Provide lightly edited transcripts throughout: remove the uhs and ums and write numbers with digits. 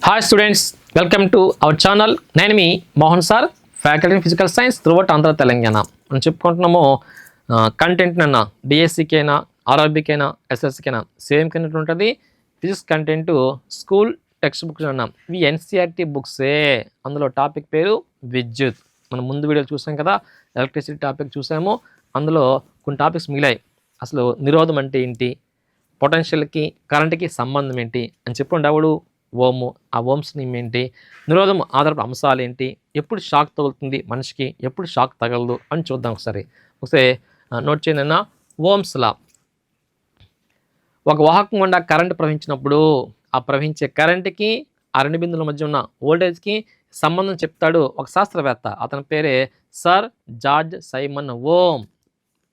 Hi students, welcome to our channel. నేను మీ Mohan sir, faculty in physical science throughout Andhra Telangana. మనం చెప్పుకుంటున్నాము కంటెంట్ అన్న డిఎస్సికైనా ఆర్ఆర్బీకైనా ఎస్ఎస్సికైనా సేమ్ కంటెంట్ ఉంటుంది. Physics content school text books అన్న ఇవి ఎన్సీఆర్టీ బుక్సే. అందులో టాపిక్ పేరు విద్యుత్. మనం ముందు వీడియోలు చూసాం కదా, ఎలక్ట్రిసిటీ టాపిక్ చూసాము. అందులో కొన్ని టాపిక్స్ మిగిలాయి. అసలు నిరోధం అంటే ఏంటి, పొటెన్షియల్కి కరెంట్కి సంబంధం ఏంటి అని చెప్పుకుంటాడు. ఓము, ఆ ఓమ్స్ నేమ్ ఏంటి, నిరోధం ఆధారపడిన అంశాలు ఏంటి, ఎప్పుడు షాక్ తగులుతుంది మనిషికి, ఎప్పుడు షాక్ తగలదు అని చూద్దాం. ఒకసారి నోట్ చేయండి అన్న. Ohm's law. ఒక వాహకం గుండా కరెంట్ ప్రవహించినప్పుడు ఆ ప్రవహించే కరెంట్కి ఆ రెండు బిందువుల మధ్య ఉన్న వోల్టేజ్కి సంబంధం చెప్తాడు ఒక శాస్త్రవేత్త. అతని పేరే సర్ జార్జ్ సైమన్ ఓమ్.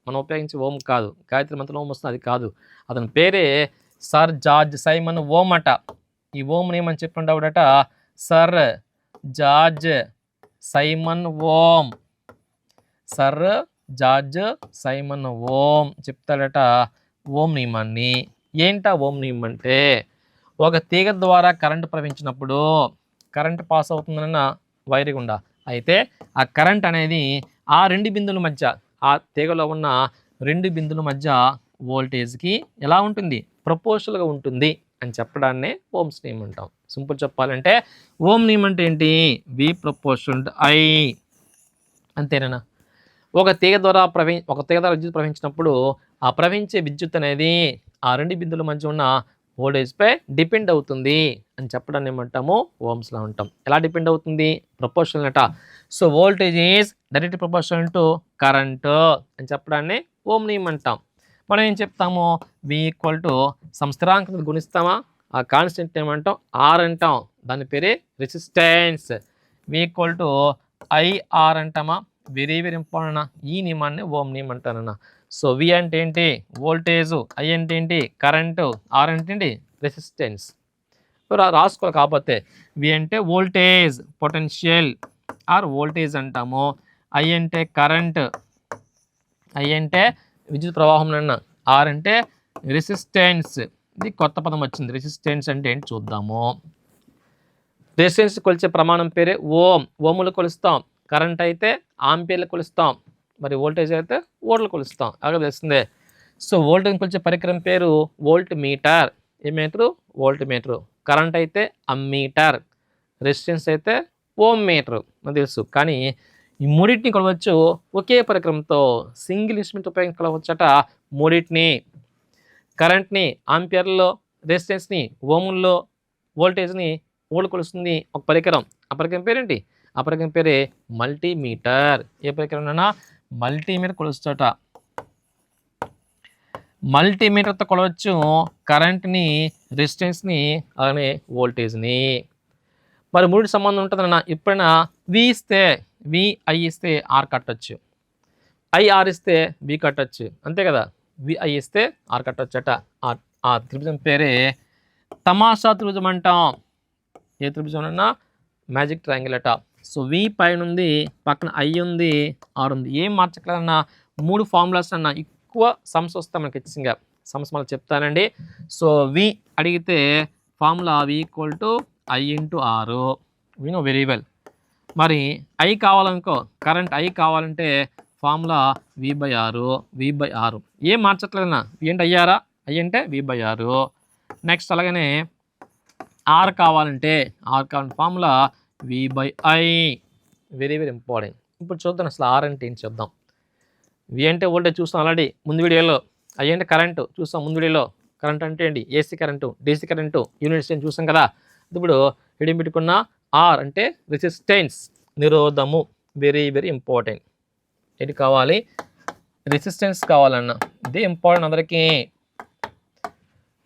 మనం ఉపయోగించే ఓం కాదు, గాయత్రి మంత్రం ఓం వస్తుంది, అది కాదు. అతని పేరే సర్ జార్జ్ సైమన్ ఓమ్ అట. ఈ ఓం ఏమని చెప్పుకుంటాడట, sir George Simon Ohm. Sir George Simon Ohm చెప్తాడట ఓం నియమాన్ని. ఏంటా ఓం నియమం అంటే, ఒక తీగ ద్వారా కరెంటు ప్రవహించినప్పుడు కరెంట్ పాస్ అవుతుందన్న వైర్ గుండా, అయితే ఆ కరెంట్ అనేది ఆ రెండు బిందువుల మధ్య, ఆ తీగలో ఉన్న రెండు బిందువుల మధ్య వోల్టేజ్కి ఎలా ఉంటుంది, ప్రపోర్షనల్గా ఉంటుంది అని చెప్పడాన్నే ఓమ్స్ నియమం అంటాం. సింపుల్ చెప్పాలంటే ఓం నియమం అంటే ఏంటి, వి ప్రపోర్షన్ ఐ. అంతేనా? ఒక తీగ ద్వారా విద్యుత్ ప్రవహించినప్పుడు ఆ ప్రవహించే విద్యుత్ అనేది ఆ రెండు బిందువుల మధ్య ఉన్న వోల్టేజ్పై డిపెండ్ అవుతుంది అని చెప్పడాన్ని ఏమంటాము, ఓమ్స్లో ఉంటాం. ఎలా డిపెండ్ అవుతుంది, ప్రపోర్షనల్ అట. So voltage is direct proportional to current అని చెప్పడాన్ని ఓం నియమం అంటాం. మనం ఏం చెప్తాము, వి ఈక్వల్ టు స్థిరాంకం గుణిస్తామా, ఆ కాన్స్టెంట్ ఏమంటాం, ఆర్ అంటాం. దాని పేరే resistance. V equal to I R అంటామా. Very very important. ఈ నియమాన్ని ఓం నియమం అంటానన్న. సో వి అంటే ఏంటి, వోల్టేజు, ఐ అంటే ఏంటి, కరెంటు, ఆర్ అంటే ఏంటి, రెసిస్టెన్స్. రాసుకోవాలి కాకపోతే. వి అంటే వోల్టేజ్, పొటెన్షియల్ ఆర్ వోల్టేజ్ అంటాము. ఐ అంటే కరెంట్, ఐ అంటే విద్యుత్ ప్రవాహం అన్న. ఆర్ అంటే రెసిస్టెన్స్. ఇది కొత్త పదం వచ్చింది. రెసిస్టెన్స్ అంటే ఏంటి చూద్దాము. రెసిస్టెన్స్ కొలిచే ప్రమాణం పేరే ఓం. ఓములు కొలుస్తాం. కరెంట్ అయితే ఆంపియర్లు కొలుస్తాం, మరి వోల్టేజ్ అయితే వోల్ట్లు కొలుస్తాం. అలాగే తెలుస్తుంది. సో వోల్టేజ్ కొలిచే పరికరం పేరు వోల్ట్ మీటర్. ఏ మీటరు, వోల్ట్ మీటరు. కరెంట్ అయితే అమ్మీటర్, రెసిస్టెన్స్ అయితే ఓం మీటరు మనకు తెలుసు. కానీ ఈ మూడింటిని కొలవచ్చు ఒకే పరికరంతో. సింగిల్ ఇన్స్ట్రుమెంట్ ఉపయోగించి కొలవచ్చట మూడింటిని. కరెంట్ని ఆంపియర్లో, రెసిస్టెన్స్ని ఓముల్లో, వోల్టేజ్ని వోల్ట్ కొలుస్తుంది ఒక పరికరం. ఆ పరికరం పేరేంటి, ఆ పరికరం పేరే మల్టీమీటర్. ఏ పరికరం అన్నా, మల్టీమీటర్ కొలుస్తాట. మల్టీమీటర్తో కొలవచ్చు కరెంట్ని, రెసిస్టెన్స్ని, అలానే వోల్టేజ్ని. మరి మూడు సంబంధం ఉంటుందన్న. ఎప్పుడైనా వి ఇస్తే వి, ఐ ఇస్తే ఆర్ కట్టచ్చు, ఐఆర్ ఇస్తే వి కట్టచ్చు, అంతే కదా. వి ఐ ఇస్తే ఆర్ కట్టొచ్చట. ఆ త్రిభుజం పేరే తమాషా త్రిభుజం అంటాం. ఏ త్రిభుజం అన్నా, మ్యాజిక్ ట్రయాంగిల్ అట. సో వి పైన ఉంది, పక్కన ఐ ఉంది, ఆర్ ఉంది. ఏం మార్చగలన్నా, మూడు ఫార్ములాస్ అన్న. ఎక్కువ సమ్స్ వస్తాయి మనకి ఖచ్చితంగా. సమ్స్ మళ్ళీ చెప్తానండి. సో వి అడిగితే formula V equal to I into R. We know very well. మరి ఐ కావాలనుకో, కరెంట్ ఐ కావాలంటే formula V by R, V by ఆరు. ఏం మార్చట్లేదన్నా. వి అంటే అయ్యారా, ఐ అంటే వి బై ఆరు. నెక్స్ట్ అలాగనే ఆర్ కావాలంటే formula V by I. Very very important. ఇప్పుడు చూద్దాం అసలు ఆర్ అంటే ఏంటి చూద్దాం. వి అంటే వోల్టేజ్ చూస్తాం ఆల్రెడీ ముందు వీడియోలో. ఐ అంటే కరెంటు చూస్తాం ముందు వీడియోలో. కరెంట్ అంటే ఏంటి, AC current, DC current, units అని చూసాం కదా. ఇప్పుడు హెడింగ్ పెట్టుకున్న ఆర్ అంటే రెసిస్టెన్స్, నిరోధము. Very very important. ఏంటి కావాలి, రెసిస్టెన్స్ కావాలన్న. ఇదే ఇంపార్టెంట్ అందరికీ.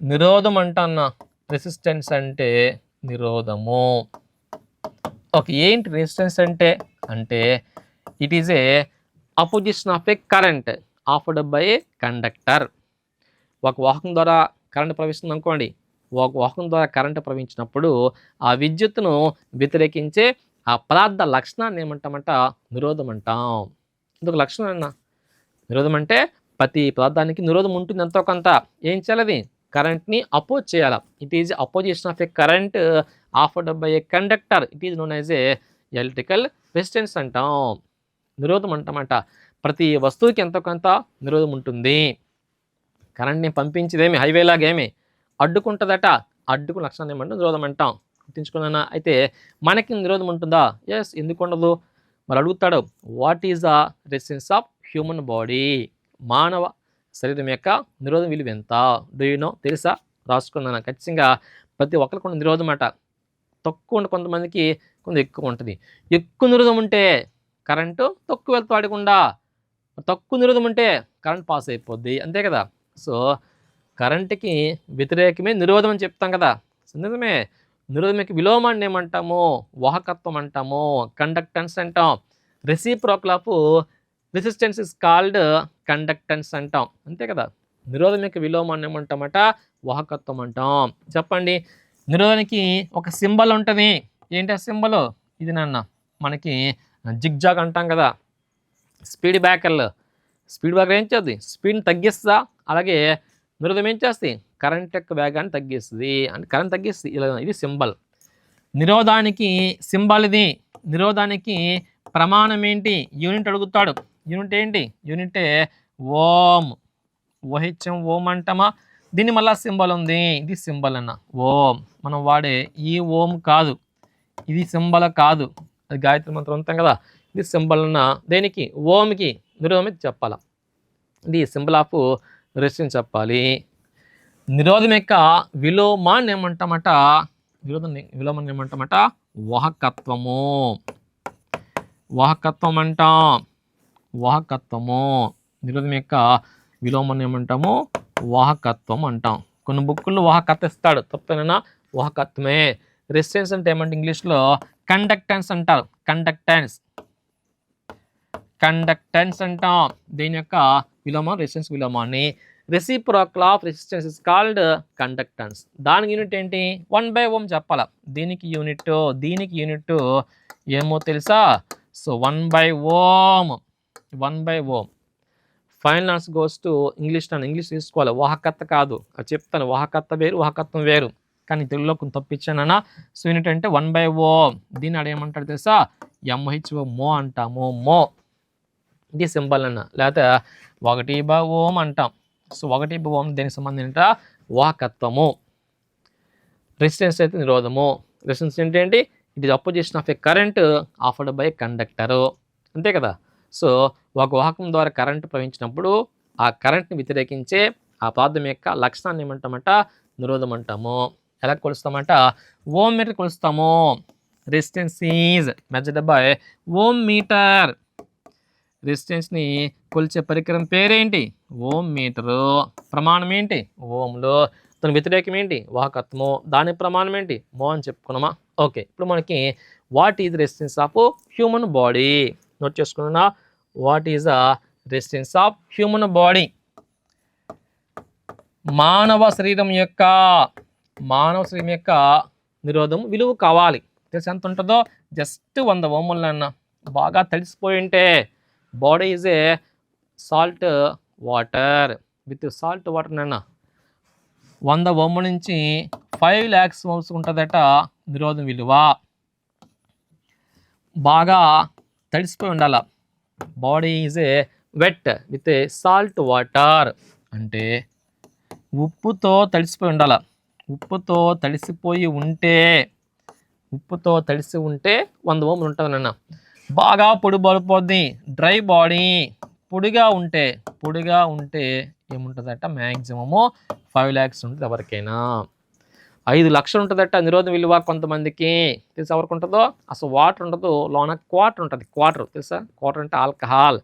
నిరోధం అంట అన్న. రెసిస్టెన్స్ అంటే నిరోధము. ఓకే, ఏంటి రెసిస్టెన్స్ అంటే it is a opposition of A current offered by A conductor. ఒక వాహకం ద్వారా కరెంట్ ప్రవహిస్తుంది అనుకోండి. ఒక వాహకం ద్వారా కరెంటు ప్రవహించినప్పుడు ఆ విద్యుత్తును వ్యతిరేకించే ఆ పదార్థ లక్షణాన్ని ఏమంటామంట, నిరోధం అంటాం. ఇంకొక లక్షణం అన్న. నిరోధం అంటే ప్రతి పదార్థానికి నిరోధం ఉంటుంది ఎంతో కొంత. ఏం చేయాలి, కరెంట్ని అపోజ్ చేయాలి. It is opposition of A current offered by A conductor. It is known as a electrical resistance అంటాం. నిరోధం అంటామంట. ప్రతి వస్తువుకి ఎంతో కొంత నిరోధం ఉంటుంది. కరెంట్ని పంపించేదేమి హైవే లాగేమి అడ్డుకుంటుందట. అడ్డుకున్న లక్షణాన్ని ఏమంటాం? నిరోధం అంటాం. గుర్తుంచుకున్నానా? అయితే మనకి నిరోధం ఉంటుందా? ఎస్, ఎందుకు ఉండదు? మరి అడుగుతాడు, what is the resistance of human body? మానవ శరీరం యొక్క నిరోధం విలువ ఎంత? Do you know? తెలుసా? రాసుకున్నాను. ఖచ్చితంగా ప్రతి ఒక్కరికి ఉన్న నిరోధం అట తక్కువ ఉంటే కొంతమందికి కొంత ఎక్కువ ఉంటుంది. ఎక్కువ నిరోధం ఉంటే కరెంటు తక్కువ వెళ్తూ ఆడకుండా, తక్కువ నిరోధం ఉంటే కరెంట్ పాస్ అయిపోద్ది, అంతే కదా. సో కరెంటుకి వ్యతిరేకమే నిరోధం అని చెప్తాం కదా. నిజమే. నిరోధంకి విలోమాన్ని ఏమంటాము? వాహకత్వం అంటాము, కండక్టెన్స్ అంటాం. Reciprocal of resistance is called conductance అంటాం, అంతే కదా. నిరోధం యొక్క విలోమాన్ని ఏమంటామట? వాహకత్వం అంటాం. చెప్పండి, నిరోధానికి ఒక సింబల్ ఉంటుంది. ఏంటి ఆ సింబల్? ఇది నాన్న మనకి జిగ్జాగ్ అంటాం కదా. స్పీడ్ బ్రేకర్లు, స్పీడ్ బ్రేకర్ ఏం చేస్తుంది? స్పీడ్ని తగ్గిస్తుందా? అలాగే నిరోధం ఏం చేస్తుంది? కరెంట్ యొక్క వేగాన్ని తగ్గిస్తుంది, అంటే కరెంట్ తగ్గిస్తుంది. ఇలా ఇది సింబల్. నిరోధానికి సింబల్ ఇది. నిరోధానికి ప్రమాణం ఏంటి? యూనిట్ అడుగుతాడు. యూనిట్ ఏంటి? యూనిటే ఓం. ఓహెచ్ఎం ఓం అంటామా? దీన్ని మళ్ళీ సింబల్ ఉంది. ఇది సింబల్ అన్న ఓం. మనం వాడే ఈ ఓం కాదు, ఇది సింబల్ కాదు, అది గాయత్రి మంత్రం ఉంటాం కదా. ఇది సింబల్ అన్న దేనికి? ఓంకి నిరోధం అయితే చెప్పాలా. ఇది సింబల్ ఆఫ్ రెసిస్టెన్స్ చెప్పాలి. నిరోధం యొక్క విలోమాన్ని ఏమంటామట? విలోమాన్ని ఏమంటామట? వాహకత్వము. వాహకత్వం అంటాం. వాహకత్వము. నిరోధం యొక్క విలోమాన్ని ఏమంటాము? వాహకత్వం అంటాం. కొన్ని బుక్కుల్లో వాహకత్వం ఇస్తాడు, తప్పేనా? వాహకత్వమే. రెసిస్టెన్స్ అంటే ఏమంటే ఇంగ్లీష్లో కండక్టెన్స్ అంటారు. కండక్టెన్స్, కండక్టెన్స్ అంటాం. దీని యొక్క విలోమం రెసిస్టెన్స్ విలోమాన్ని. Reciprocal of resistance is called conductance. దానికి యూనిట్ ఏంటి? 1/Ω చెప్పాల. దీనికి యూనిట్ ఏమో తెలుసా? So 1/Ω. 1/Ω. Final answer goes to English. నన్ను ఇంగ్లీష్ తీసుకోవాలి, వాహకత్వ కాదు. అది చెప్తాను, వాహకత్వ వేరు, వాహకత్వం వేరు. కానీ తెలుగులో కొంత తప్పించానన్నా. సో యూనిట్ అంటే 1/Ω. దీన్ని అడేమంటాడు తెలుసా? MHO మో అంటాము. మో ఇది సింబల్ అన్న. లేకపోతే 1/Ω అంటాం. సో 1/Ω దేనికి సంబంధించిన వాహకత్వము. రెసిస్టెన్స్ అయితే నిరోధము. రెసిస్టెన్స్ ఏంటి? It is opposition of A current offered by conductor, అంతే కదా. సో ఒక వాహకం ద్వారా కరెంటు ప్రవహించినప్పుడు ఆ కరెంట్ని వ్యతిరేకించే ఆ పదార్థం యొక్క లక్షణాన్ని ఏమంటామంట? నిరోధం అంటాము. ఎలా కొలుస్తామంట? ఓం మీటర్ కొలుస్తాము. Resistance is measured by ohm meter. రెసిస్టెన్స్ని కొలిచే పరికరం పేరేంటి? Ohm meter. ప్రమాణం ఏంటి? ఓంలో. దాని వ్యతిరేకం ఏంటి? వాహకత్వము. దాని ప్రమాణం ఏంటి? మో అని చెప్పుకున్నామా? ఓకే, ఇప్పుడు మనకి what is resistance of human body note చేసుకున్నా. What is the resistance of human body? మానవ శరీరం యొక్క నిరోధం విలువ కావాలి. తెలిసి ఎంత ఉంటుందో? జస్ట్ 100 ఓములు అన్న. బాగా తెలిసిపోయి ఉంటే body is A salt water. With salt water అన్న 100 ఓముల నుంచి 5 lakhs ఓమ్స్ ఉంటుందట నిరోధం విలువ. బాగా తడిసిపోయి ఉండాల. Body is a wet with a salt water అంటే ఉప్పుతో తడిసిపోయి ఉండాల. ఉప్పుతో తడిసి ఉంటే 100 ఓములు ఉంటుంది నాన్న. బాగా పొడి పడిపోద్ది. డ్రై బాడీ పొడిగా ఉంటే ఏముంటుందట? మ్యాక్సిమము 5 lakhs ఉంటుంది ఎవరికైనా. 5 లక్షలు ఉంటుందట నిరోధం విలువ కొంతమందికి. తెలుసా ఎవరికి ఉంటుందో? అసలు వాటర్ ఉండదు, లోన క్వార్టర్ ఉంటుంది. క్వార్టర్ తెలుసా? క్వార్టర్ అంటే ఆల్కహాల్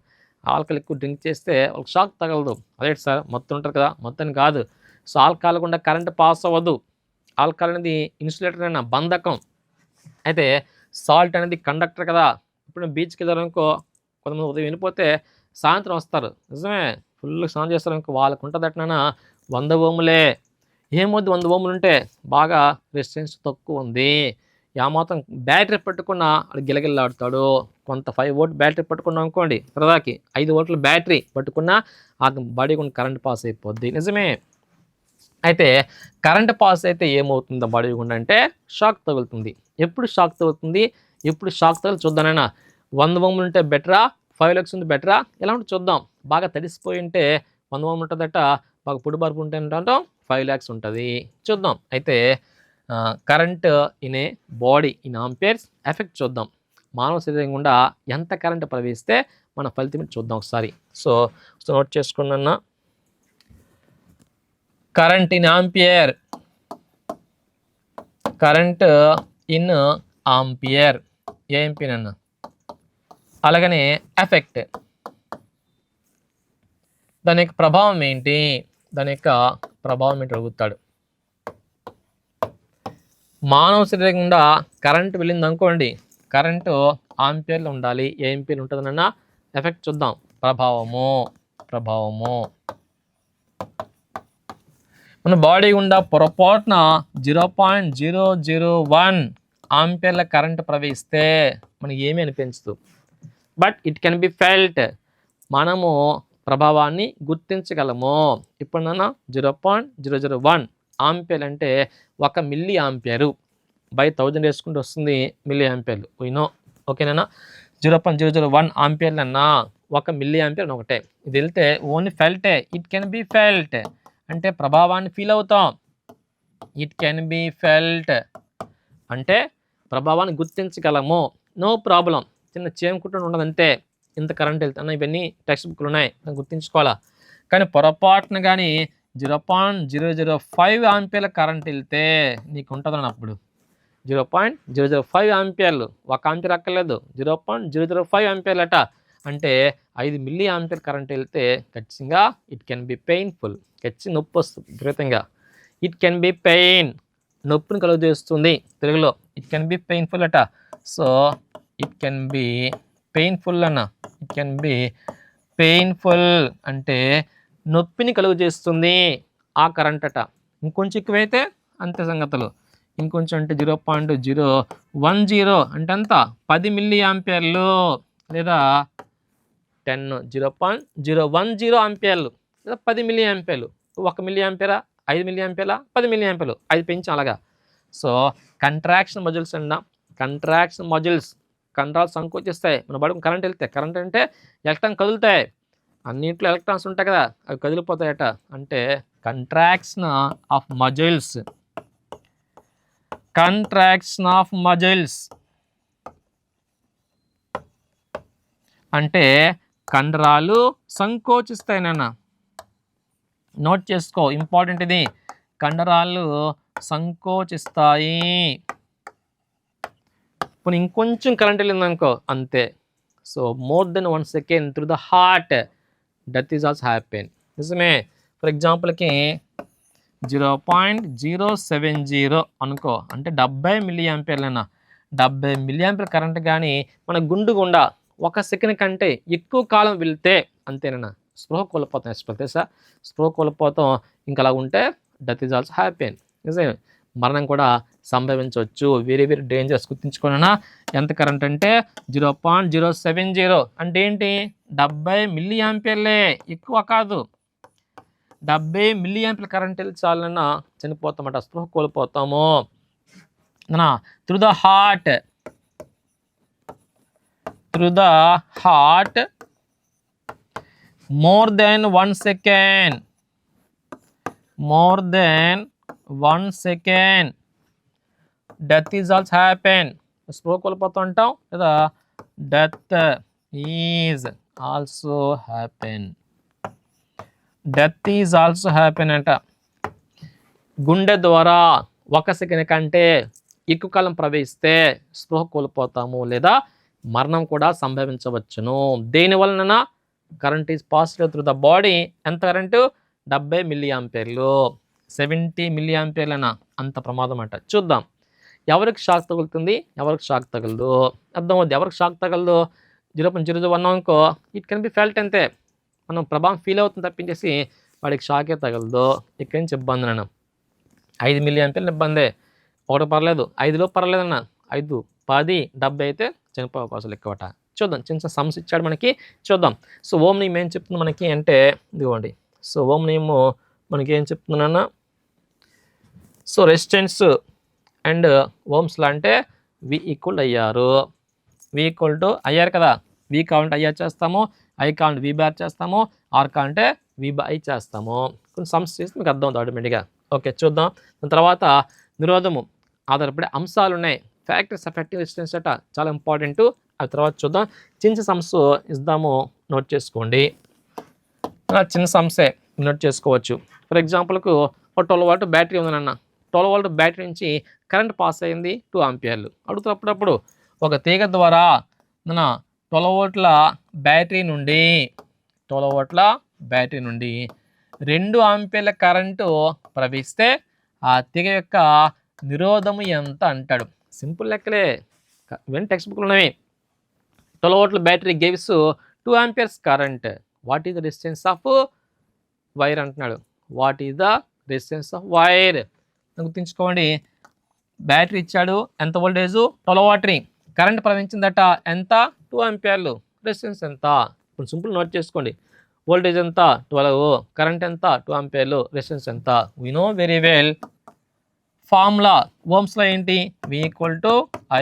ఎక్కువ డ్రింక్ చేస్తే వాళ్ళకి షాక్ తగలదు. అదే సార్ మొత్తం ఉంటుంది కదా, మొత్తం కాదు. సో ఆల్కహాల్ గుండా కరెంట్ పాస్ అవ్వదు. ఆల్కహాల్ అనేది ఇన్సులేటర్ అయిన బంధకం. అయితే సాల్ట్ అనేది కండక్టర్ కదా. ఇప్పుడు బీచ్కి వెళ్ళారనుకో, కొంతమంది ఉదయం వెళ్ళిపోతే సాయంత్రం వస్తారు, నిజమే, ఫుల్ స్నానం చేస్తారనుకో, వాళ్ళకు ఉంటుంది అట్లా 100 ఓములే. ఏమొద్దు 100 ఓములు ఉంటే బాగా రెసిస్టెన్స్ తక్కువ ఉంది. మాత్రం బ్యాటరీ పెట్టుకున్న అది గిలగిల్లాడుతాడు. కొంత 5 వోల్ట్ బ్యాటరీ పట్టుకున్నాం అనుకోండి, సరదాకి 5 వోల్ట్ల బ్యాటరీ పట్టుకున్నా ఆ బాడీ కొన్ని కరెంట్ పాస్ అయిపోద్ది, నిజమే. అయితే కరెంట్ పాస్ అయితే ఏమవుతుందో బాడీ గుండా అంటే షాక్ తగులుతుంది. ఎప్పుడు షాక్ తగులుతుంది, ఎప్పుడు షాక్ తగులు చూద్దానైనా. 100 ఓంలు ఉంటే బెటరా, 5 లక్స్ ఉంది బెటరా, ఎలా ఉంటే చూద్దాం. బాగా తడిసిపోయి ఉంటే 100 ఓంలు ఉంటుందట, బాగా పొడి బరుపు ఉంటే ఏంటంటాం 5 lakhs ఉంటుంది. చూద్దాం. అయితే current in a body in amperes effect చూద్దాం. మానవ శరీరం గుండా ఎంత కరెంట్ ప్రవహిస్తే మన ఫలితం చూద్దాం ఒకసారి. సో నోట్ చేసుకున్నా, current in ampere, current in ampere amp నన్ను. అలాగనే ఎఫెక్ట్, దాని యొక్క ప్రభావం ఏంటి, దాని యొక్క ప్రభావం ఏంటి అడుగుతాడు. మానవ శరీరం గుండా కరెంటు వెళ్ళింది అనుకోండి, కరెంటు ఆంపియర్లు ఉండాలి, ఏఎంపీలు ఉంటుందన్న ఎఫెక్ట్ చూద్దాం. ప్రభావము మన బాడీ గుండా పొరపాటున 0.001 ఆంపియర్ల కరెంట్ ప్రవహిస్తే మనకి ఏమీ అనిపించదు, but it can be felt. మనము ప్రభావాన్ని గుర్తించగలము. ఇప్పుడున్నా 0.001 ఆంపియర్ అంటే 1 మిల్లీ ఆంపియరు బై 1000 వేసుకుంటూ వస్తుంది మిల్లీ ఆంపియర్లు. నో, ఓకేనా. 0.001 ఆంపియర్లు అన్నా 1 మిల్లీ ఆంపియర్ ఒకటే. ఇది వెళ్తే ఓన్లీ ఫెల్టే, ఇట్ కెన్ బి ఫెల్ట్ అంటే ప్రభావాన్ని ఫీల్ అవుతాం. ఇట్ కెన్ బి ఫెల్ట్ అంటే ప్రభావాన్ని గుర్తించగలము. No problem. చిన్న చేమకుట్టు ఉండదంటే ఇంత కరెంట్ వెళ్తాను, ఇవన్నీ టెక్స్ట్ బుక్లు ఉన్నాయి, గుర్తించుకోవాలా. కానీ పొరపాటున కానీ 0.005 ఆంపియర్ల కరెంట్ వెళ్తే నీకు ఉంటుందని అప్పుడు 0.005 ఆంపియర్లు, 1 ఆంపియర్ అక్కర్లేదు, 0.005 ఆంపియర్లు అట అంటే 5 మిల్లీ ఆంపియర్ కరెంట్ వెళ్తే ఖచ్చితంగా ఇట్ కెన్ బి పెయిన్ఫుల్. ఖచ్చితంగా నొప్పి వస్తుంది విపరీతంగా. ఇట్ కెన్ బి పెయిన్, నొప్పిని కలుగజేస్తుంది తెలుగులో. ఇట్ కెన్ బి పెయిన్ఫుల్ అట. So it can be painful అన్న. ఇట్ కెన్ బి పెయిన్ఫుల్ అంటే నొప్పిని కలుగజేస్తుంది ఆ కరెంట్ అట. ఇంకొంచెం ఎక్కువైతే అంతే సంగతులు. ఇంకొంచెం అంటే 0.010 అంటే అంత 10 మిల్లీ ఆంపియర్లు లేదా 0.010 ఆంపియర్లు లేదా 10 మిల్లీ ఆంపియర్లు. 1 మిల్లీ ఆంపియరా, 5 మిల్లీ ఆంపియర్లా, 10 మిల్లీ ఆంపియర్లు, 5 పెంచి అలాగా. సో కంట్రాక్షన్ మజిల్స్ అన్న, కంట్రాక్షన్ మజిల్స్ కండరాలు సంకోచిస్తాయి. మన బడుకు కరెంట్ వెళ్తే, కరెంట్ అంటే ఎలక్ట్రాన్ కదులుతాయి, అన్నింటిలో ఎలక్ట్రాన్స్ ఉంటాయి కదా, అవి కదిలిపోతాయట. అంటే contraction of muscles, contraction of muscles అంటే కండరాలు సంకోచిస్తాయి నాన్న. నోట్ చేసుకో, ఇంపార్టెంట్ ఇది. కండరాలు సంకోచిస్తాయి. ఇప్పుడు ఇంకొంచెం కరెంట్ వెళ్ళిందనుకో అంతే. So more than 1 second through the heart, death is also happen. నిజమే. ఫర్ ఎగ్జాంపుల్కి 0.070 అనుకో అంటే 70 మిల్లీ ఆంపియర్లైనా, 70 మిల్లీ ఆంపియర్ కరెంట్ కానీ మన గుండు గుండా 1 సెకండ్ కంటే ఎక్కువ కాలం వెళ్తే అంతేనా స్పృహ కోల్పోతాం. తెలుసా, స్పృహ కోల్పోతాం. ఇంకా అలా ఉంటే డెత్ ఈజ్ ఆల్సో హ్యాపెన్. నిజమే, మరణం కూడా సంభవించవచ్చు. Very very dangerous. గుర్తుంచుకోనా, ఎంత కరెంట్ అంటే 0.070 అంటే ఏంటి, 70 మిల్లీ ఆంపియర్లే, ఎక్కువ కాదు. 70 మిల్లీ ఆంపియర్ కరెంట్ వెళ్ళి చాలన్నా చనిపోతామట, స్పృహ కోల్పోతాము. Through the heart, through the heart more than 1 second, more than 1 second death is also happen. స్పృహ కోల్పోతూ ఉంటాం లేదా death is also happen, death is also happen అంట. గుండె ద్వారా 1 సెకండ్ కంటే ఎక్కువ కాలం ప్రవహిస్తే స్పృహ కోల్పోతాము లేదా మరణం కూడా సంభవించవచ్చును. దేనివలన current is passed through the body. ఎంత కరెంటు, 70 మిల్లీ ఆంపియర్లు, 70 మిల్లీ ఆంపియర్లైనా అంత ప్రమాదం అంట. చూద్దాం ఎవరికి షాక్ తగులుతుంది, ఎవరికి షాక్ తగలదు. అర్థమవుద్ది. ఎవరికి షాక్ తగలదు, 0.001 అనుకో ఇట్ కెన్ బి ఫెల్ట్ అంతే. మనం ప్రభావం ఫీల్ అవుతుంది తప్పించేసి వాడికి షాకే తగలదు. ఇక్కడి నుంచి ఇబ్బంది నేను 5 మిల్లీ ఆంపియర్లు ఇబ్బందే, 1 పర్లేదు, 5లో పర్లేదన్న, 5, 10, 70 అయితే చనిపోయే అవకాశాలు ఎక్కువట. చూద్దాం, చిన్న చిన్న సమస్య ఇచ్చాడు మనకి, చూద్దాం. సో ఓం నియమం ఏం చెప్తుంది మనకి అంటే ఇదిగోండి. సో ఓం నియమం మనకి ఏం చెప్తున్నానన్నా, so resistance and Ohm's law అంటే వి ఈక్వల్ అయ్యారు. వి ఈక్వల్ టు అయ్యారు కదా, వి కావాలంటే ఐఆర్ చేస్తాము, ఐ కావాలంటే వి బార్ చేస్తాము, ఆర్ కావాలంటే వి బై ఐ చేస్తాము. కొన్ని సమ్స్ చేసి మీకు అర్థం అవుతుంది ఆటోమేటిక్గా. ఓకే చూద్దాం. దాని తర్వాత నిరోధము ఆధారపడే అంశాలు ఉన్నాయి. ఫ్యాక్టర్స్ ఎఫెక్టివ్ రెసిస్టెన్స్ అట చాలా ఇంపార్టెంట్. ఆ తర్వాత చూద్దాం. చిన్న సమ్స్ ఇద్దాము, నోట్ చేసుకోండి. చిన్న సమ్సే నోట్ చేసుకోవచ్చు. ఫర్ ఎగ్జాంపుల్కు ఒక 12 వాట్ బ్యాటరీ ఉందన్న, 12 వోల్ట్ బ్యాటరీ నుంచి కరెంట్ పాస్ అయింది 2 ఆంపియర్లు. అడుగుతున్నప్పుడు ఒక తీగ ద్వారా మన 12 వోల్ట్ల బ్యాటరీ నుండి 2 ఆంపియర్ల కరెంటు ప్రవహిస్తే ఆ తీగ యొక్క నిరోధము ఎంత అంటాడు. సింపుల్ లెక్కలే, ఇవన్నీ టెక్స్ట్ బుక్లు ఉన్నవి. 12 వోల్ట్ల battery gives 2 amperes current. What is the resistance of wire అంటున్నాడు. What is the resistance of wire గుర్తుంచుకోండి. బ్యాటరీ ఇచ్చాడు, ఎంత వోల్టేజు 12 వాట్ని, కరెంట్ ప్రవహించిందట ఎంత 2 ఆంపియర్లు, రెసిస్టెన్స్ ఎంత. ఇప్పుడు సింపుల్ నోట్ చేసుకోండి. వోల్టేజ్ ఎంత 12, కరెంట్ ఎంత 2 ఆంపియర్లు, రెసిస్టెన్స్ ఎంత. We know very well formula ఓమ్స్లో ఏంటి, వి ఈక్వల్ టు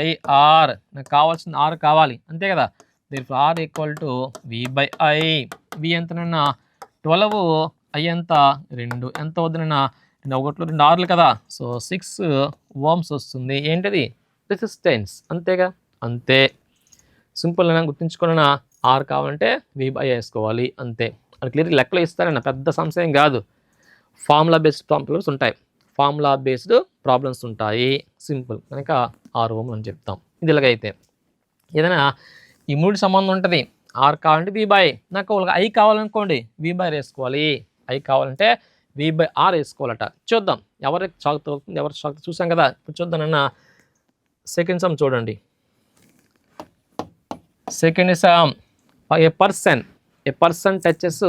ఐఆర్. నాకు కావాల్సిన ఆర్ కావాలి అంతే కదా. దీని R equal to V by I. V ఎంతనన్నా 12, ఐ ఎంత 2, ఎంత వద్దునన్నా 1 2 ఆర్లు కదా. సో 6 ఓమ్స్ వస్తుంది. ఏంటిది రెసిస్టెన్స్, అంతేగా, అంతే సింపుల్. అయినా గుర్తుంచుకున్న ఆర్ కావాలంటే వి బై వేసుకోవాలి అంతే. అది క్లియర్ లెక్కలు ఇస్తారన్న, పెద్ద సమస్య ఏం కాదు. ఫార్ములా బేస్డ్ ప్రాబ్లమ్స్ ఉంటాయి, ఫార్ములా బేస్డ్ ప్రాబ్లమ్స్ ఉంటాయి. సింపుల్ కనుక 6 ఓం అని చెప్తాం. ఇది ఇలాగైతే ఏదైనా ఈ 3 సంబంధం ఉంటుంది. ఆర్ కావాలంటే వి బై, నాకు ఐ కావాలనుకోండి వి బై వేసుకోవాలి, ఐ కావాలంటే వి బై ఆర్ వేసుకోవాలట. చూద్దాం ఎవరికి షాక్ తగ్గుతుంది, ఎవరికి షాక్ చూసాం కదా. ఇప్పుడు చూద్దాం అన్న సెకండ్ సమ్ చూడండి. సెకండ్ సమ్, ఏ పర్సన్ టచెస్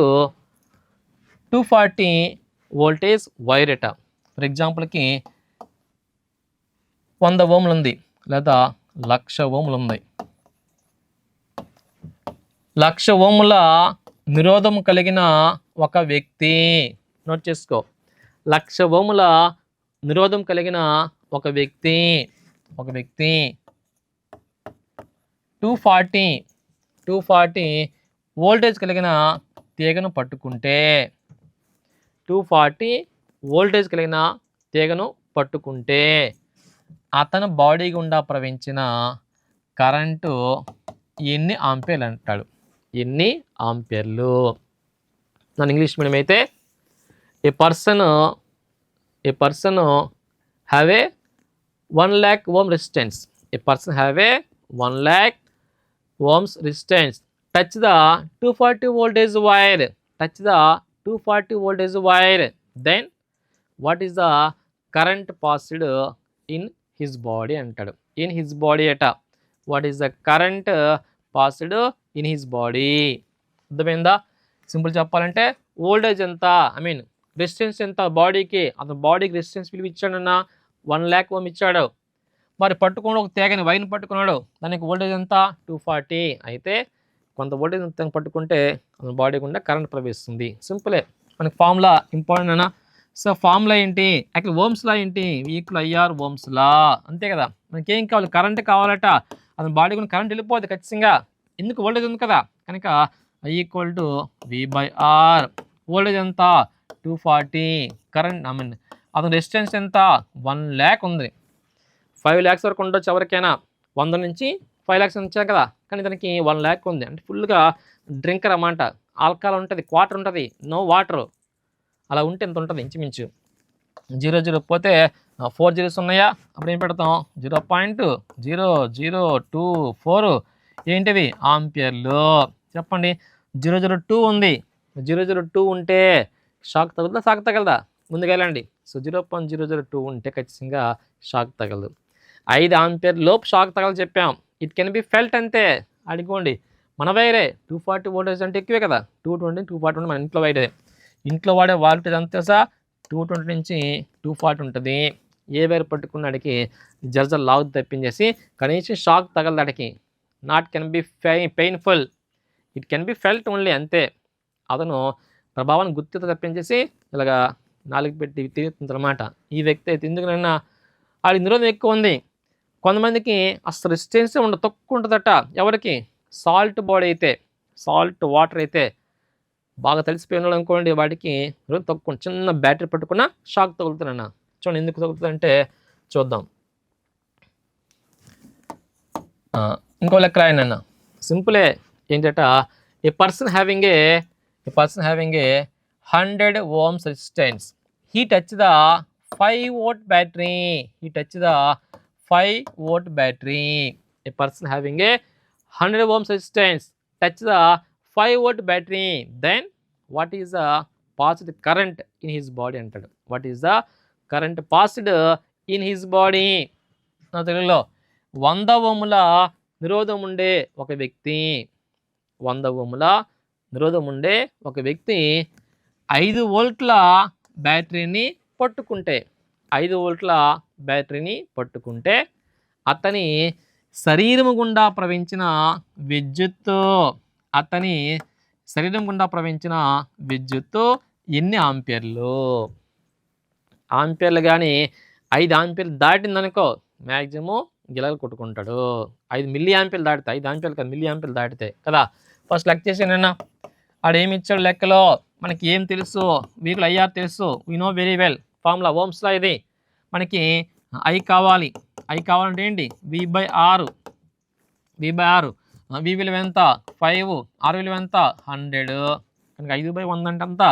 240 వోల్టేజ్ వైర్ అట. ఫర్ ఎగ్జాంపుల్కి 100 ఓంలు ఉంది లేదా 1,00,000 ఓంలు ఉన్నాయి. 1,00,000 ఓంల నిరోధం కలిగిన ఒక వ్యక్తి, నోట్ చేసుకో, 1,00,000 ఓంల నిరోధం కలిగిన ఒక వ్యక్తి 240 వోల్టేజ్ కలిగిన తీగను పట్టుకుంటే 240 వోల్టేజ్ కలిగిన తీగను పట్టుకుంటే అతను బాడీ గుండా ప్రవహించిన కరెంటు ఎన్ని ఆంపియర్లు అంటాడు. ఎన్ని ఆంపియర్లు. నన్ను ఇంగ్లీష్ మీడియం అయితే a person have a 1 lakh ohm resistance. A person have a 1 lakh ohms resistance. Touch the 240 voltage wire. Touch the 240 voltage wire. Then what is the current passed in his body అంటాడు. In his body అట. What is the current passed in his body. అర్థమైందా. Simple చెప్పాలంటే voltage ఎంత, I mean resistance ఎంత బాడీకి, అతను బాడీకి resistance విలువ ఇచ్చాడన్న 1 lakh ఓం ఇచ్చాడు. మరి పట్టుకోండి ఒక తీగని వైర్ని పట్టుకున్నాడు, దానికి వోల్టేజ్ ఎంత 240. అయితే కొంత వోల్టేజ్ ఎంత పట్టుకుంటే అతని బాడీ గుండా కరెంట్ ప్రవేశిస్తుంది. సింపులే. మనకి ఫార్ములా ఇంపార్టెంట్ అన్న. సో ఫార్ములా ఏంటి, యాక్చువల్ ఓమ్స్ లా ఏంటి, ఈక్వల్ ఐఆర్ ఓమ్స్ లా, అంతే కదా. మనకి ఏం కావాలి, కరెంట్ కావాలట. అతని బాడీ గుండా కరెంట్ వెళ్ళిపోద్ది ఖచ్చితంగా, ఎందుకు వోల్టేజ్ ఉంది కదా. కనుక I equal to V by R. Voltage ఎంత 240, కరెంట్ ఐ మీన్ అతని రెసిస్టెన్స్ ఎంత 1 lakh ఉంది. 5 lakhs వరకు ఉండొచ్చు ఎవరికైనా, 100 నుంచి 5 lakhs వచ్చాయి కదా. కానీ దానికి 1 lakh ఉంది అంటే ఫుల్గా డ్రింకర్ అన్నమాట. ఆల్కహాల్ ఉంటుంది, క్వార్టర్ ఉంటుంది, నో వాటర్, అలా ఉంటే ఎంత ఉంటుంది ఇంచుమించు. 0 పోతే 4 zeros ఉన్నాయా, అప్పుడు ఏం పెడతాం 0.0024 ఏంటివి ఆంపియర్లు. చెప్పండి 002 ఉంది, 002 ఉంటే షాక్ తగులుతా, షాక్ తగలదా, ముందుకెళ్ళండి. సో 0.002 ఉంటే ఖచ్చితంగా షాక్ తగలదు. 5 ఆంపియర్ లోపు షాక్ తగలదు చెప్పాం. ఇట్ కెన్ బి ఫెల్ట్ అంతే. అడుకోండి మన వైరే 240 వోల్టేజ్ అంటే ఎక్కువే కదా, 220 240 మన ఇంట్లో వైరే. ఇంట్లో వాడే వోల్టేజ్ అంతే సార్ 220 నుంచి 240 ఉంటుంది. ఏ వైర్ పట్టుకున్నాడికి జర్జర్ లాగు తప్పించేసి కనీసం షాక్ తగలదాడికి. Not can be painful, it can be felt only అంతే. అతను ప్రభావాన్ని గుర్తుతో తప్పించేసి ఇలాగా నాలుగు పెట్టి తిరుగుతుంది అనమాట. ఈ వ్యక్తి అయితే ఎందుకనైనా వాడి నిరోధం ఎక్కువ ఉంది. కొంతమందికి అసలు రెసిస్టెన్సే ఉండదు, తక్కువ ఉంటుందట. ఎవరికి? సాల్ట్ బాడీ అయితే, సాల్ట్ వాటర్ అయితే బాగా తెలిసిపోయిన వాళ్ళు అనుకోండి, వాటికి నిరోధం తక్కువ, చిన్న బ్యాటరీ పట్టుకున్న షాక్ తగులుతుందన్న. చూడండి ఎందుకు తగులుతుందంటే చూద్దాం. ఇంకో లెక్క రాయనన్న, సింపులే. ఏంటట, a person having a 100 ohms resistance, he touch the 5-volt battery, a person having a 100 ohms resistance touch the 5-volt battery, then what is the passed current in his body అంటాడు. what is the current passed in his body? నా తెలుగులో 100 ఓముల నిరోధం ఉండే ఒక వ్యక్తి, 100 ఓముల నిరోధం ఉండే ఒక వ్యక్తి 5 వోల్ట్ల బ్యాటరీని పట్టుకుంటే, 5 వోల్ట్ల బ్యాటరీని పట్టుకుంటే అతని శరీరం గుండా ప్రవహించిన విద్యుత్తు, ఎన్ని ఆంపియర్లు? ఆంపియర్లు కానీ 5 ఆంపియర్లు దాటిందనుకో మ్యాక్సిమం గిలలు కొట్టుకుంటాడు. 5 మిల్లీ ఆంపియర్లు దాటితే, 5 ఆంపియర్లు కాదు, మిల్లీ ఆంపియర్లు దాటితే కదా. ఫస్ట్ లెక్క చేసానన్నా, ఆడు ఏమి ఇచ్చాడు లెక్కలో, మనకి ఏం తెలుసు, వీకులు ఐఆర్ తెలుసు, we know very well, formula Ohm's law ఇది. మనకి ఐ కావాలంటే ఏంటి, V/R, V విలువ ఎంత 5, R విలువ ఎంత 100, కనుక 5/100 అంటే అంత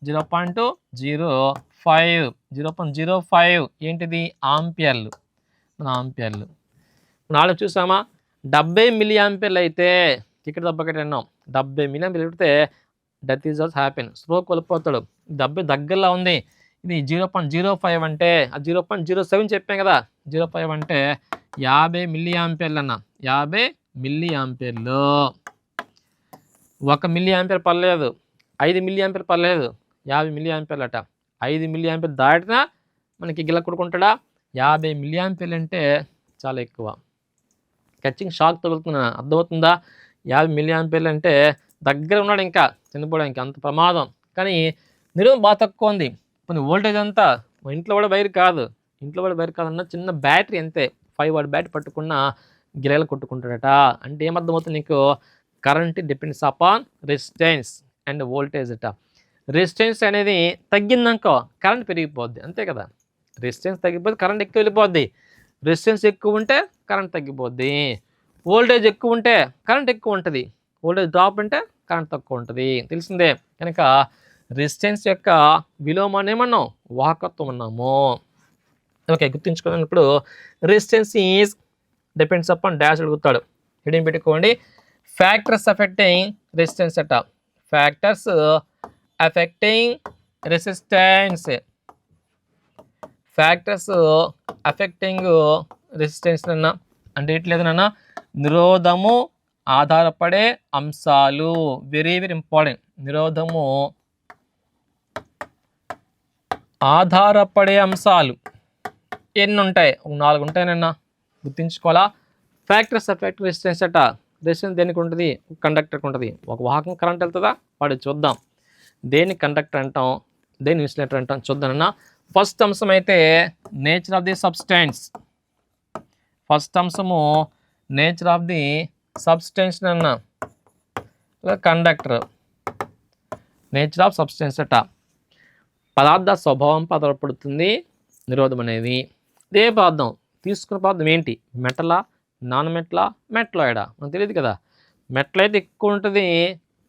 0.05 ఏంటిది ఆంపియర్లు. నాలుగు చూసామా, 70 మిల్లీ ఆంపియర్లు అయితే ఇక్కడ దెబ్బకట్టినాం, 70 మిల్లీ ఆంపియర్లు పెడితే death is also happen, stroke కోల్పోతాడు. 70 దగ్గరలో ఉంది, ఇది 0.05 అంటే 0.07 చెప్పాం కదా, 0.5 అంటే 50 మిల్లీ ఆంపియర్లు అన్న, 50 మిల్లీ ఆంపియర్లు. 1 మిల్లీ ఆంపియర్ పర్లేదు, 5 మిల్లీ ఆంపియర్ పర్లేదు, 50 మిల్లీ ఆంపియర్లు అట. 5 మిల్లీ ఆంపియర్ దాటినా మనకి గిల్ల కొడుకుంటాడా, 50 మిల్లీ ఆంపియర్లు అంటే చాలా ఎక్కువ. ఖచ్చితంగా షాక్ తగులుతున్నా, అర్థమవుతుందా? 50 మిల్లీ ఆంపియర్లు అంటే దగ్గర ఉన్నాడు, ఇంకా చనిపోవడానికి అంత ప్రమాదం. కానీ నిరోధం బాగా తక్కువ ఉంది. కొన్ని వోల్టేజ్ అంతా ఇంట్లో కూడా వైర్ కాదన్న చిన్న బ్యాటరీ అంతే, 5 వాట్ బ్యాటరీ పట్టుకున్న గిలలు కొట్టుకుంటాడట. అంటే ఏమర్థమవుతుంది నీకు, current depends upon resistance and voltage అట. రెసిస్టెన్స్ అనేది తగ్గిందనుకో కరెంట్ పెరిగిపోద్ది, అంతే కదా. రెసిస్టెన్స్ తగ్గిపోతే కరెంట్ ఎక్కువ వెళ్ళిపోద్ది, రెసిస్టెన్స్ ఎక్కువ ఉంటే కరెంట్ తగ్గిపోద్ది. వోల్టేజ్ ఎక్కువ ఉంటే కరెంట్ ఎక్కువ ఉంటుంది, వోల్టేజ్ డ్రాప్ అంటే కరెంట్ తక్కువ ఉంటుంది, తెలిసిందే. కనుక రెసిస్టెన్స్ యొక్క విలోమాన్ని ఏమన్నాం, వాహకత్వం అన్నాము. ఓకే, గుర్తుంచుకున్నప్పుడు resistance is depends upon dash అడుగుతాడు, హెడింగ్ పెట్టుకోండి. ఫ్యాక్టర్స్ అఫెక్టింగ్ రెసిస్టెన్స్ అట, ఫ్యాక్టర్స్ అఫెక్టింగ్ రెసిస్టెన్స్, అన్న అంటే ఎట్లేదన్నా, నిరోధము ఆధారపడే అంశాలు, వెరీ వెరీ ఇంపార్టెంట్. నిరోధము ఆధారపడే అంశాలు ఎన్ని ఉంటాయి, 4 ఉంటాయనన్నా, గుర్తుంచుకోవాలా. ఫ్యాక్టర్స్ అఫెక్ట్ రెసిస్టెన్స్ అట. రెసిస్టెన్స్ దేనికి ఉంటుంది, కండక్టర్కి ఉంటుంది. ఒక వాహకం కరెంట్ వెళ్తుందా, వాడు చూద్దాం. దేన్ని కండక్టర్ అంటాం, దేన్ని ఇన్సులేటర్ అంటాం చూద్దామన్నా. ఫస్ట్ అంశం అయితే nature of the substance, first అంశము నేచర్ ఆఫ్ ది సబ్స్టెన్స్ అన్న, కండక్టర్. నేచర్ ఆఫ్ సబ్స్టెన్స్ అట, పదార్థ స్వభావం ఆధారపడుతుంది నిరోధం అనేది. ఇదే పదార్థం, తీసుకున్న పదార్థం ఏంటి, మెటలా, నాన్ మెటలా, మెటలాయిడా, మనకు తెలియదు కదా. మెటల్ అయితే ఎక్కువ ఉంటుంది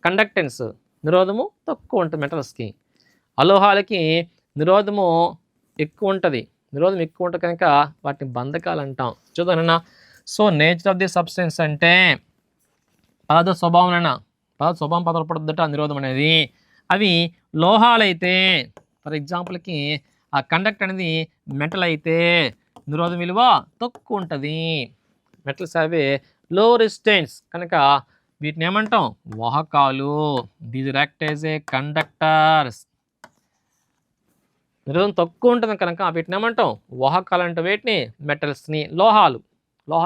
కండక్టెన్స్, నిరోధము తక్కువ ఉంటుంది మెటల్స్కి. అలోహాలకి నిరోధము ఎక్కువ ఉంటుంది, కనుక వాటిని బంధకాలు అంటాం. చూద్దానన్నా. So nature of the substance అంటే పదార్థ స్వభావం ఆధారపడుతుందట నిరోధం అనేది. అవి లోహాలైతే, ఫర్ ఎగ్జాంపుల్కి ఆ కండక్టర్ అనేది మెటల్ అయితే నిరోధం విలువ తక్కువ ఉంటుంది. మెటల్స్ అవి లో రెసిస్టెన్స్, కనుక వీటిని ఏమంటాం, వాహకాలు. These act as a conductors. నిరోధం తక్కువ ఉంటుంది కనుక వీటిని ఏమంటాం, వాహకాలు అంటే వీటిని మెటల్స్ని. లోహాలు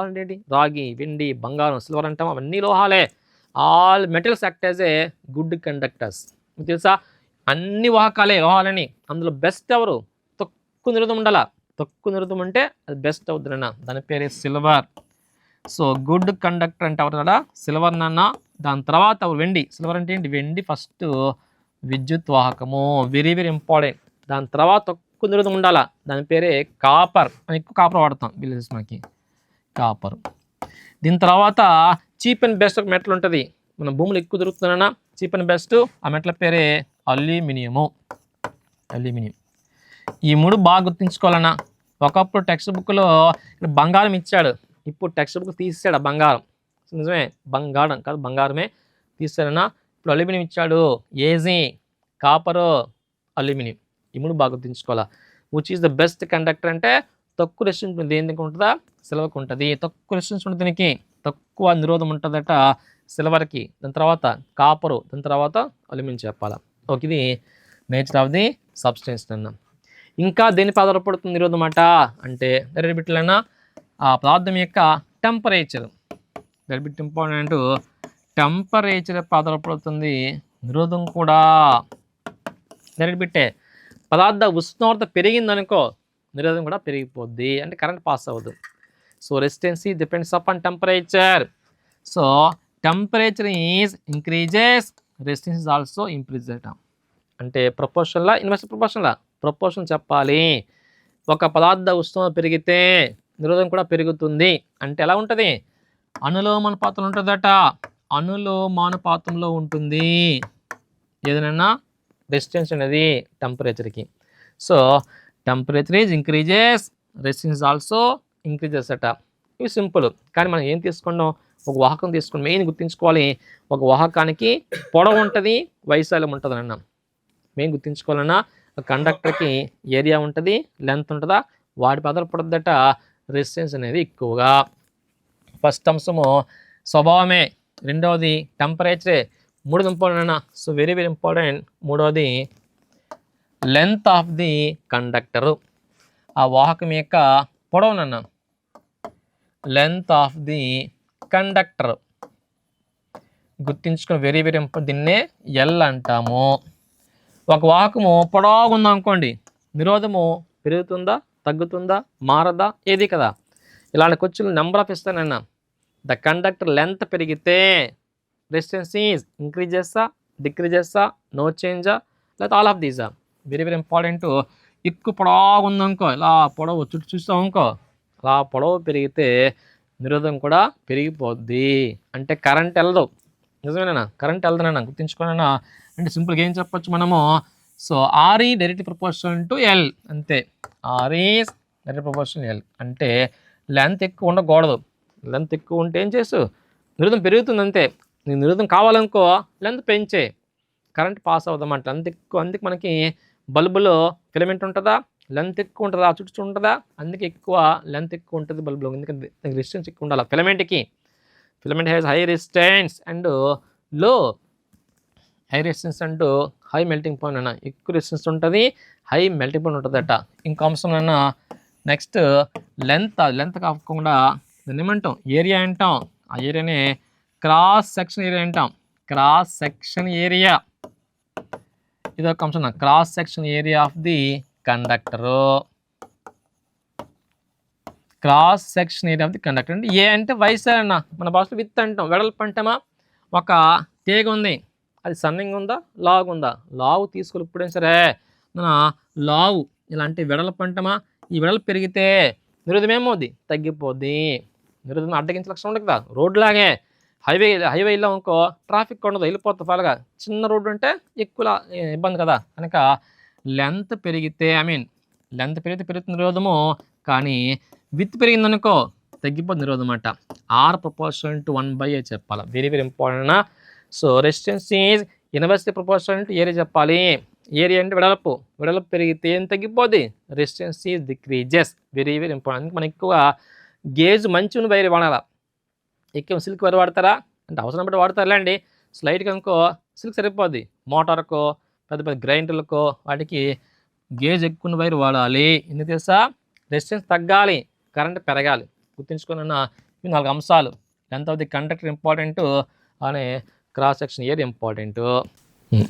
అంటే ఏంటి, రాగి, వెండి, బంగారం, సిల్వర్ అంటాం, అవన్నీ లోహాలే. All metals act as a good conductors. తెలుసా, అన్ని వాహకాలే కావాలని, అందులో బెస్ట్ ఎవరు? తక్కువ నిరోధం ఉండాలా. తక్కువ నిరోధం అంటే అది బెస్ట్ అవుతుందన్న, దాని పేరే సిల్వర్. సో గుడ్ కండక్టర్ అంటే ఎవరు కదా? సిల్వర్ నాన్న. దాని తర్వాత వెండి. సిల్వర్ అంటే ఏంటి? వెండి ఫస్ట్ విద్యుత్ వాహకము, వెరీ వెరీ ఇంపార్టెంట్. దాని తర్వాత తక్కువ నిరోధం ఉండాలా, దాని పేరే కాపర్. మనం ఎక్కువ కాపర్ వాడతాం బిల్స్ మనకి, కాపర్. దీని తర్వాత చీప్ అండ్ బెస్ట్ ఒక మెటల్ ఉంటుంది, మన భూములు ఎక్కువ దొరుకుతుందన్న చీప్ అండ్ బెస్ట్. ఆ మెటల్ పేరే అల్యూమినియము. అల్యూమినియం. ఈ మూడు బాగా గుర్తుంచుకోవాలన్నా. ఒకప్పుడు టెక్స్ట్ బుక్లో బంగారం ఇచ్చాడు, ఇప్పుడు టెక్స్ట్ బుక్ తీసాడు బంగారం. నిజమే, బంగారం కాదు బంగారమే తీసాడన్నా. ఇప్పుడు అల్యూమినియం ఇచ్చాడు, ఏజీ, కాపరు, అల్యూమినియం. ఈ మూడు బాగా గుర్తుంచుకోవాలా. Which is the best conductor అంటే తక్కువ రెసిస్టెన్స్ ఉంటుంది. దేనికి ఉంటుందా? సిల్వర్కి ఉంటుంది. తక్కువ రెసిస్టెన్స్ ఉంటుంది దీనికి, తక్కువ నిరోధం ఉంటుందట సిల్వర్కి. దాని తర్వాత కాపరు, దాని తర్వాత అల్యూమినియం చెప్పాలా. ఓకే, ఇది నేచర్ ఆఫ్ ది సబ్స్టెన్స్ అన్న. ఇంకా దేనిపై ఆధారపడుతుంది నిరోధం అట అంటే డైరెక్ట్ బిట్లైనా ఆ పదార్థం యొక్క temperature. Direct bit important. Temperature ఆధారపడుతుంది నిరోధం కూడా. డైరెక్ట్ బిట్టే. పదార్థ ఉష్ణోగ్రత పెరిగిందనుకో నిరోధం కూడా పెరిగిపోద్ది, అంటే కరెంట్ పాస్ అవ్వదు. So resistancy depends upon temperature. So temperature is increases, resistance is also increase అట. అంటే ప్రపోర్షన్లా ఇన్వర్స్ ప్రపోర్షన్లా? ప్రపోర్షన్ చెప్పాలి. ఒక పదార్థ ఉష్ణోగ్రత పెరిగితే నిరోధం కూడా పెరుగుతుంది. అంటే ఎలా ఉంటుంది? అనులోమానుపాతంలో ఉంటుందట. అనులోమానుపాతంలో ఉంటుంది ఏదైనా రెసిస్టెన్స్ అనేది టెంపరేచర్కి. So temperature is increases, resistance also increases అట. ఇవి సింపుల్. కానీ మనం ఏం తీసుకున్నాం? ఒక వాహకం తీసుకుని మెయిన్ గుర్తుంచుకోవాలి. ఒక వాహకానికి పొడవు ఉంటుంది, వైశాల్యం ఉంటుంది అన్న. మెయిన్ గుర్తుంచుకోవాలన్నా. కండక్టర్కి ఏరియా ఉంటుంది, లెంత్ ఉంటుందా, వాటిపై ఆధారపడద్దట రెసిస్టెన్స్ అనేది ఎక్కువగా. ఫస్ట్ అంశము స్వభావమే, రెండవది టెంపరేచరే, మూడోది ఇంపార్టెంట్ అన్న. So very very important. మూడవది లెంత్ ఆఫ్ ది కండక్టరు, ఆ వాహకం యొక్క పొడవునన్న. లెంత్ ఆఫ్ ది కండక్టర్ గుర్తుంచుకుని వెరీ వెరీ ఇంపార్టెంట్. దీన్నే ఎల్ అంటాము. ఒక వాహకము పొడవుగా ఉందనుకోండి, నిరోధము పెరుగుతుందా, తగ్గుతుందా, మారదా, ఏది కదా. ఇలాంటి క్వశ్చన్లు నెంబర్ ఆఫ్ ఇస్తానన్నా. ద కండక్టర్ లెంత్ పెరిగితే రెసిస్టెన్స్ ఈజ్ ఇంక్రీజెస్సా, డిక్రీజెస్సా, నో చేంజా, లేకపోతే ఆల్ ఆఫ్ దీసా. Very very important. ఎక్కువ పొడవుగా ఉందనుకో, ఇలా పొడవు చుట్టూ చూస్తాం అనుకో, అలా పొడవు పెరిగితే నిరోధం కూడా పెరిగిపోద్ది, అంటే కరెంట్ వెళ్ళదు. నిజమేనా? కరెంట్ వెళ్తానన్నా, గుర్తుంచుకోనన్నా. అంటే సింపుల్గా ఏం చెప్పొచ్చు మనము? So RE direct proportional to L, అంతే. ఆర్ఈ డైరెక్ట్ ప్రపోర్షనల్ ఎల్ అంటే లెంత్ ఎక్కువ ఉండకూడదు. లెంత్ ఎక్కువ ఉంటే ఏం చేసు నిరోధం పెరుగుతుంది అంతే. నీకు నిరోధం కావాలనుకో లెంత్ పెంచే, కరెంట్ పాస్ అవుదామంట. లెంత్ ఎక్కువ, అందుకే మనకి బల్బులో ఫిలమెంట్ ఉంటుందా, లెంత్ ఎక్కువ ఉంటుందా, చుట్టూ ఉంటుందా, అందుకే ఎక్కువ లెంత్ ఎక్కువ ఉంటుంది బల్బులో, ఎందుకంటే రెసిస్టెన్స్ ఎక్కువ ఉండాలి ఫిలమెంట్కి. Filament has high resistance and low high resistance and high melting point అన్న. ఎక్కువ రెసిస్టెన్స్ ఉంటుంది, హై మెల్టింగ్ పాయింట్ ఉంటుందట. ఇంకో అంశం అన్న నెక్స్ట్ లెంత్ కాకుండా దాన్ని ఏమంటాం? ఏరియా అంటాం. ఆ ఏరియానే క్రాస్ సెక్షన్ ఏరియా అంటాం. క్రాస్ సెక్షన్ ఏరియా ఇది ఒక అంశం. Cross section area of the conductor. Cross section area of the conductor అంటే ఏ అంటే వైశాల్యం అన్న. మన భాషలో విత్ అంటాం. వెడల్పు అంటామా? ఒక తీగ ఉంది, అది సన్నంగా ఉందా, లావు ఉందా? లావు తీసుకొని ఇప్పుడైనా సరే మన లావు ఇలా అంటే వెడల్పు అంటామా? ఈ వెడల్పు పెరిగితే నిరోధం ఏమవుద్ది? తగ్గిపోద్ది. నిరోధం అడ్డగించే లక్షణం ఉండదు కదా. రోడ్లాగే హైవే వెళ్ళాం అనుకో ట్రాఫిక్ ఉండదు, వెళ్ళిపోతుంది ఫాల్గా. చిన్న రోడ్డు అంటే ఎక్కువ ఇబ్బంది కదా. కనుక లెంత్ పెరిగితే లెంత్ పెరిగితే పెరుగుతుంది నిరోధము, కానీ విత్ పెరిగిందనుకో తగ్గిపోతుంది నిరోధం అన్నమాట. ఆర్ ప్రపోర్షనల్ టు 1/a చెప్పాలి. Very very important. So resistance is inversely proportional to area చెప్పాలి. ఏరియా అంటే వెడల్పు పెరిగితే ఏం తగ్గిపోద్ది? Resistance is decreases. Very very important. మనం ఎక్కువ గేజ్ మంచి వైర్ వాడాలా. ఎక్కువ సిల్క్ వైర్ వాడతారా అంటే అవసరం బట్టి వాడతారులేండి. స్లైట్గా అనుకో సిల్క్ సరిపోద్ది. మోటార్కో పెద్ద పెద్ద గ్రైండర్లకో వాటికి గేజ్ ఎక్కువ వైర్ వాడాలి. ఎందుకు తెలుసా? రెసిస్టెన్స్ తగ్గాలి, కరెంట్ పెరగాలి. గుర్తుంచుకున్న ఇవి 4 అంశాలు. Length of the conductor important, అనే క్రాస్ సెక్షన్ ఏరియా ఇంపార్టెంట్.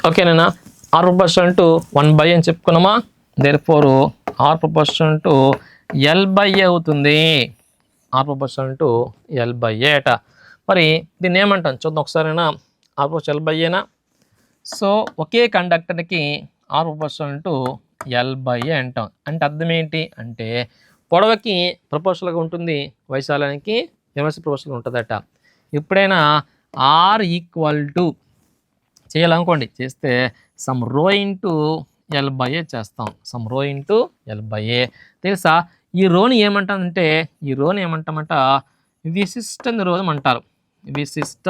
ఓకేనా? R proportional to 1/A అని చెప్పుకున్నామా, therefore R proportional to L/A అవుతుంది. R proportional to L/A అట. మరి దీన్ని ఏమంటాం చూద్దాం ఒకసారైనా. R proportional L/Aనా. సో ఒకే కండక్టర్కి R proportional to L/A అంటాం. అంటే అర్థం ఏంటి అంటే పొడవుకి ప్రపోర్షనల్గా ఉంటుంది, వైశాల్యానికి ఇన్వర్స్ ప్రపోర్షనల్గా ఉంటుందట. ఎప్పుడైనా R ఈక్వల్ టు చేయాలనుకోండి, చేస్తే సమ్ రో ఇంటూ L/A చేస్తాం. సమ్ రో ఇంటూ L/A తెలుసా. ఈ రోని ఏమంటామంటే, ఈ రోని ఏమంటామంట విశిష్ట నిరోధం అంటారు. విశిష్ట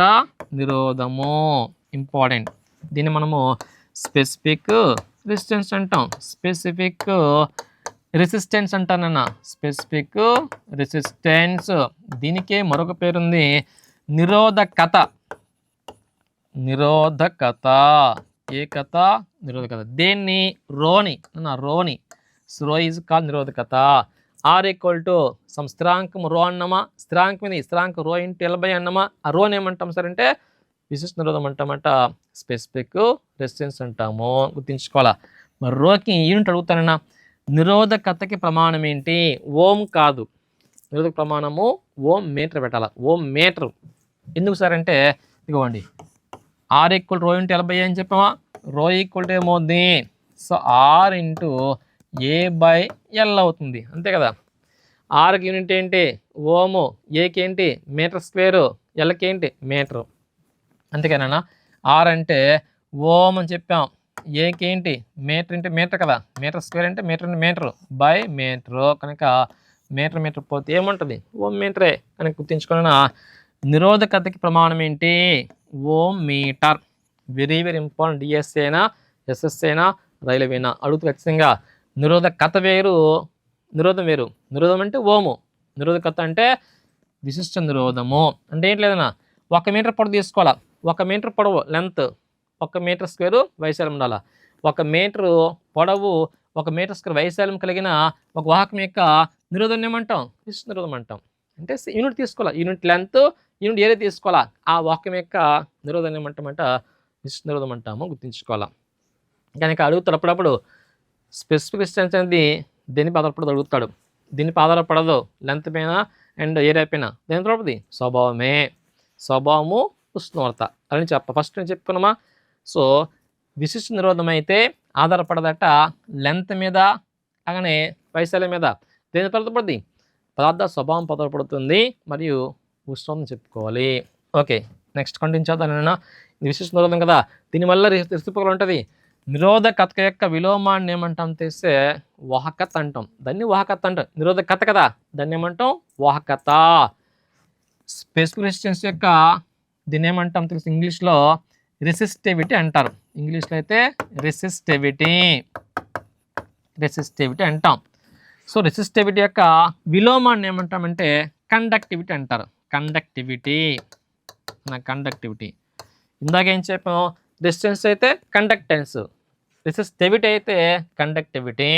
నిరోధము ఇంపార్టెంట్. దీన్ని మనము స్పెసిఫిక్ రెసిస్టెన్స్ అంటాం. స్పెసిఫిక్ రెసిస్టెన్స్ అంటానన్న, స్పెసిఫిక్ రెసిస్టెన్స్. దీనికే మరొక పేరుంది నిరోధకత. నిరోధకత ఏ కథ, నిరోధకత. దేన్ని రోని రోని రో ఈజ్ కాల్ నిరోధకత. ఆర్ ఈక్వల్ టు సమ్ స్థిరాంకం రో అన్నమా, స్థిరాంకం ఇది స్థిరాంకం రో ఇంటూ L/A అన్నమా. ఆ రోని ఏమంటాం సార్ అంటే విశిష్ట నిరోధం అంటామంట, స్పెసిఫిక్ రెసిస్టెన్స్ అంటాము. గుర్తుంచుకోవాలా. మరి రోకి యూనిట్ అడుగుతానన్నా. నిరోధకతకి ప్రమాణం ఏంటి? ఓం కాదు, నిరోధక ప్రమాణము ఓం మీటర్ పెట్టాలి. Ohm metre. ఎందుకు సార్ అంటే ఇదిగోండి, R equal rho into L/A అని చెప్పామా. రో ఈక్వల్ టు ఏమవుతుంది, సో R ఇంటూ A/L అవుతుంది, అంతే కదా. ఆర్కి యూనిట్ ఏంటి ఓము, ఏకి ఏంటి మీటర్ స్క్వేరు, ఎల్కి ఏంటి మీటరు, అంతేకానా. ఆర్ అంటే ఓం అని చెప్పాం, ఏకి ఏంటి మీటర్ ఇంటే మీటర్ కదా, మీటర్ స్క్వేర్ అంటే మీటర్ అంటే మీటరు బై మీటరు, కనుక మీటర్ మీటర్ పోతే ఏముంటుంది ఓం మీటరే కనుక గుర్తుంచుకున్న. నిరోధకతకి ప్రమాణం ఏంటి ohm metre. Very very important. DSC అయినా ఎస్ఎస్సి అయినా రైల్వే అయినా అడుగుతూ ఖచ్చితంగా. నిరోధకత వేరు, నిరోధం వేరు. నిరోధం అంటే ఓము, నిరోధకత అంటే విశిష్ట నిరోధము. అంటే ఏంటి లేదన్నా, 1 మీటర్ పొడవు తీసుకోవాలా. 1 మీటర్ పొడవు లెంత్, 1 మీటర్ స్క్వేరు వైశాల్యం ఉండాలా. 1 మీటరు పొడవు, 1 మీటర్ స్క్వేర్ వైశాల్యం కలిగిన ఒక వాహకం యొక్క నిరోధం ఏమంటాం విశిష్ట నిరోధం అంటాం. అంటే యూనిట్ తీసుకోవాలా, యూనిట్ లెంత్, యూనిట్ ఏరియా తీసుకోవాలా. ఆ వాహకం యొక్క నిరోధం ఏమంటామంట విశిష్ట నిరోధం అంటాము. గుర్తుంచుకోవాలా. కనుక అడుగుతాడు అప్పుడప్పుడు స్పెసిఫిక్ డిస్టెన్స్ అనేది దేనిపై ఆధారపడదు అడుగుతాడు. దీనిపై ఆధారపడదు, లెంత్ పైన అండ్ ఏరియా పైన. దేని తరపుది స్వభావమే. స్వభావము ఉష్ణోగ్రత అని ఫస్ట్ నేను చెప్పుకున్నామా. సో విశిష్ట నిరోధం అయితే ఆధారపడదట లెంత్ మీద, అలాగనే వైశాల్యం మీద. దేని ఆధారపడుతుంది పదార్థ స్వభావం ఆధారపడుతుంది మరియు ఉష్ణోగ్రత చెప్పుకోవాలి. ఓకే, నెక్స్ట్ కంటిన్యూ చేద్దాం. ఇది విశిష్ట నిరోధం కదా, దీనివల్ల రెసిప్రోకల్ ఉంటుంది. నిరోధకత యొక్క విలోమాన్ని ఏమంటాం తెలిస్తే వాహకత అంటాం. దాన్ని వాహకత అంటాం. నిరోధకత కదా, దాన్ని ఏమంటాం వాహకత. స్పెసిఫిక్ రెసిస్టెన్స్ యొక్క దీన్ని ఏమంటాం తెలిసి ఇంగ్లీష్లో రెసిస్టివిటీ అంటారు. ఇంగ్లీష్లో అయితే రెసిస్టివిటీ అంటాం. సో రెసిస్టివిటీ యొక్క విలోమాన్ని ఏమంటామంటే కండక్టివిటీ అంటారు. కండక్టివిటీ ఇందాక ఏం చెప్పాం, రెసిస్టెన్స్ అయితే కండక్టెన్స్, రెసిస్టివిటీ అయితే కండక్టివిటీ.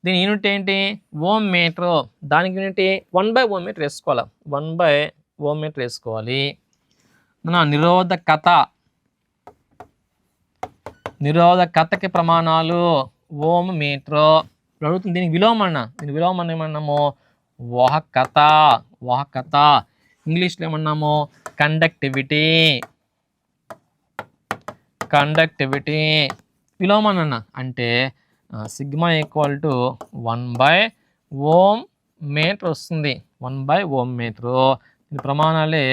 దీని యూనిట్ ఏంటి ఓం మీటర్. దానికి యూనిట్ 1/Ω మీటర్ వేసుకోవాలి. 1/Ω మీటర్ వేసుకోవాలి. నిరోధకతకి ప్రమాణాలు ఓం మీటర్. అడుగుతుంది దీనికి విలోమన్న. దీని విలోమన్న ఏమన్నాము వాహకత. ఇంగ్లీష్లో ఏమన్నాము కండక్టివిటీ. విలోమన్న అంటే సిగ్మా ఈక్వల్ టు 1/Ω మీటర్ వస్తుంది. 1/Ω మీటరు. దీని ప్రమాణాలే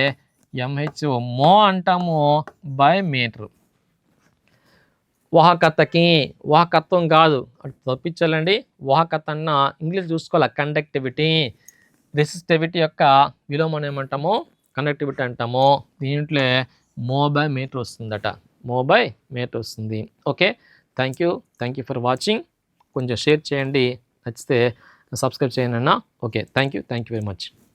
MHO మో అంటాము బై మీటర్. వాహకత్వం కాదు అటు తప్పించాలండి. వాహకత అన్న ఇంగ్లీష్ చూసుకోవాలి కండక్టివిటీ. రెసిస్టివిటీ యొక్క విలోమం ఏమంటాము కండక్టివిటీ అంటాము. దీంట్లో మో బై మీటర్ వస్తుందట. వస్తుంది. Okay, thank you for watching. కొంచెం షేర్ చేయండి, నచ్చితే సబ్స్క్రైబ్ చేయండి అన్న. Okay, thank you very much.